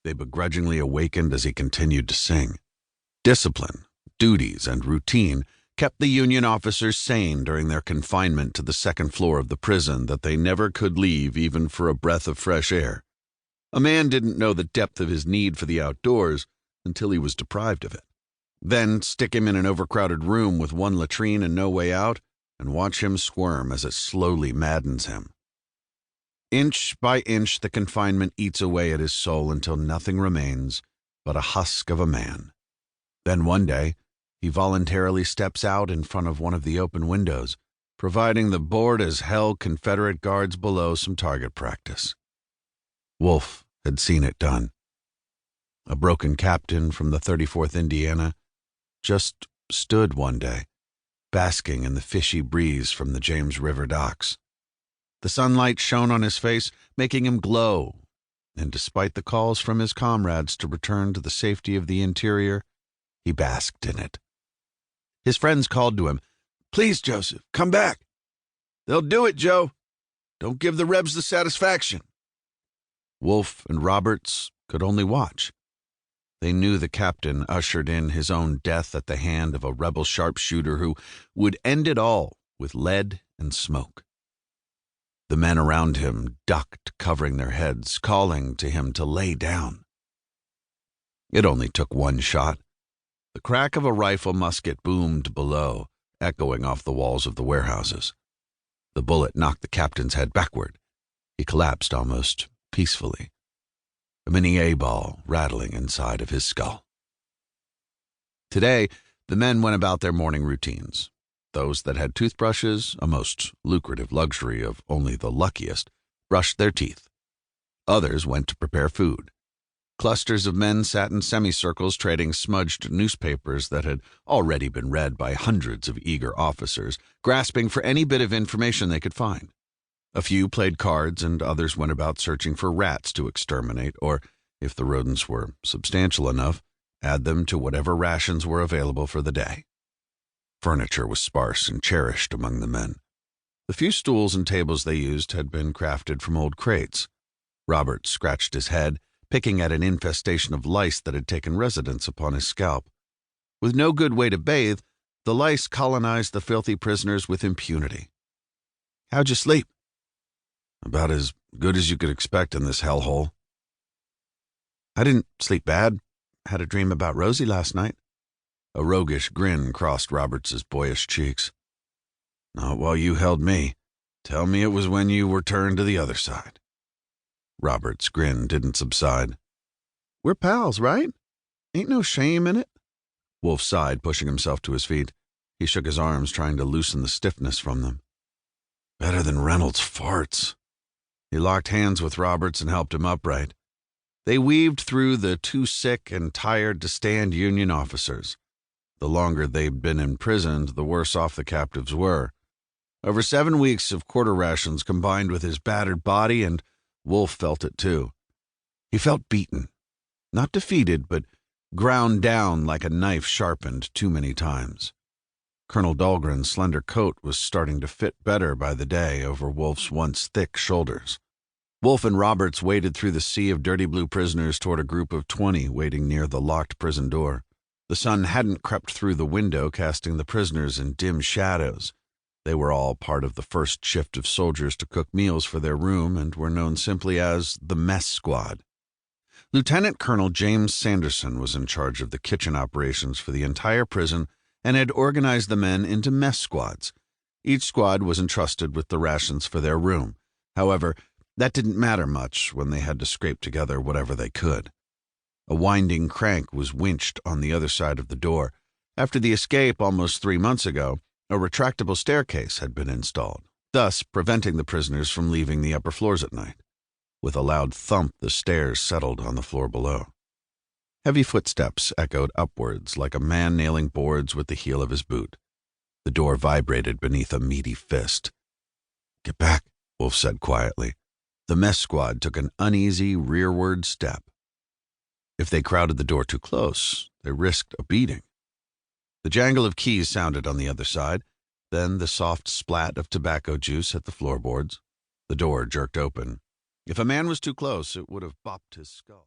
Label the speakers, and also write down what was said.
Speaker 1: They begrudgingly awakened as he continued to sing. Discipline, duties, and routine kept the Union officers sane during their confinement to the second floor of the prison that they never could leave even for a breath of fresh air. A man didn't know the depth of his need for the outdoors until he was deprived of it. Then stick him in an overcrowded room with one latrine and no way out, and watch him squirm as it slowly maddens him. Inch by inch, the confinement eats away at his soul until nothing remains but a husk of a man. Then one day, he voluntarily steps out in front of one of the open windows, providing the bored-as-hell Confederate guards below some target practice. Wolf had seen it done. A broken captain from the 34th Indiana just stood one day, basking in the fishy breeze from the James River docks. The sunlight shone on his face, making him glow, and despite the calls from his comrades to return to the safety of the interior, he basked in it. His friends called to him, "Please, Joseph, come back." "They'll do it, Joe. Don't give the Rebs the satisfaction." Wolf and Roberts could only watch. They knew the captain ushered in his own death at the hand of a rebel sharpshooter who would end it all with lead and smoke. The men around him ducked, covering their heads, calling to him to lay down. It only took one shot. The crack of a rifle musket boomed below, echoing off the walls of the warehouses. The bullet knocked the captain's head backward. He collapsed almost peacefully, a mini A-ball rattling inside of his skull. Today, the men went about their morning routines. Those that had toothbrushes, a most lucrative luxury of only the luckiest, brushed their teeth. Others went to prepare food. Clusters of men sat in semicircles trading smudged newspapers that had already been read by hundreds of eager officers, grasping for any bit of information they could find. A few played cards, and others went about searching for rats to exterminate, or, if the rodents were substantial enough, add them to whatever rations were available for the day. Furniture was sparse and cherished among the men. The few stools and tables they used had been crafted from old crates. Robert scratched his head, picking at an infestation of lice that had taken residence upon his scalp. With no good way to bathe, the lice colonized the filthy prisoners with impunity. "How'd you sleep?" "About as good as you could expect in this hellhole." "I didn't sleep bad. Had a dream about Rosie last night." A roguish grin crossed Roberts's boyish cheeks. "Not while you held me. Tell me it was when you were turned to the other side." Robert's grin didn't subside. "We're pals, right? Ain't no shame in it." Wolf sighed, pushing himself to his feet. He shook his arms, trying to loosen the stiffness from them. "Better than Reynolds' farts." He locked hands with Roberts and helped him upright. They weaved through the too sick and tired to stand Union officers. The longer they'd been imprisoned, the worse off the captives were. Over 7 weeks of quarter rations combined with his battered body, and Wolf felt it too. He felt beaten. Not defeated, but ground down like a knife sharpened too many times. Colonel Dahlgren's slender coat was starting to fit better by the day over Wolf's once thick shoulders. Wolf and Roberts waded through the sea of dirty blue prisoners toward a group of 20 waiting near the locked prison door. The sun hadn't crept through the window, casting the prisoners in dim shadows. They were all part of the first shift of soldiers to cook meals for their room and were known simply as the mess squad. Lieutenant Colonel James Sanderson was in charge of the kitchen operations for the entire prison and had organized the men into mess squads. Each squad was entrusted with the rations for their room. However, that didn't matter much when they had to scrape together whatever they could. A winding crank was winched on the other side of the door. After the escape almost 3 months ago, a retractable staircase had been installed, thus preventing the prisoners from leaving the upper floors at night. With a loud thump, the stairs settled on the floor below. Heavy footsteps echoed upwards like a man nailing boards with the heel of his boot. The door vibrated beneath a meaty fist. "Get back," Wolf said quietly. The mess squad took an uneasy rearward step. If they crowded the door too close, they risked a beating. The jangle of keys sounded on the other side, then the soft splat of tobacco juice hit the floorboards. The door jerked open. If a man was too close, it would have bopped his skull.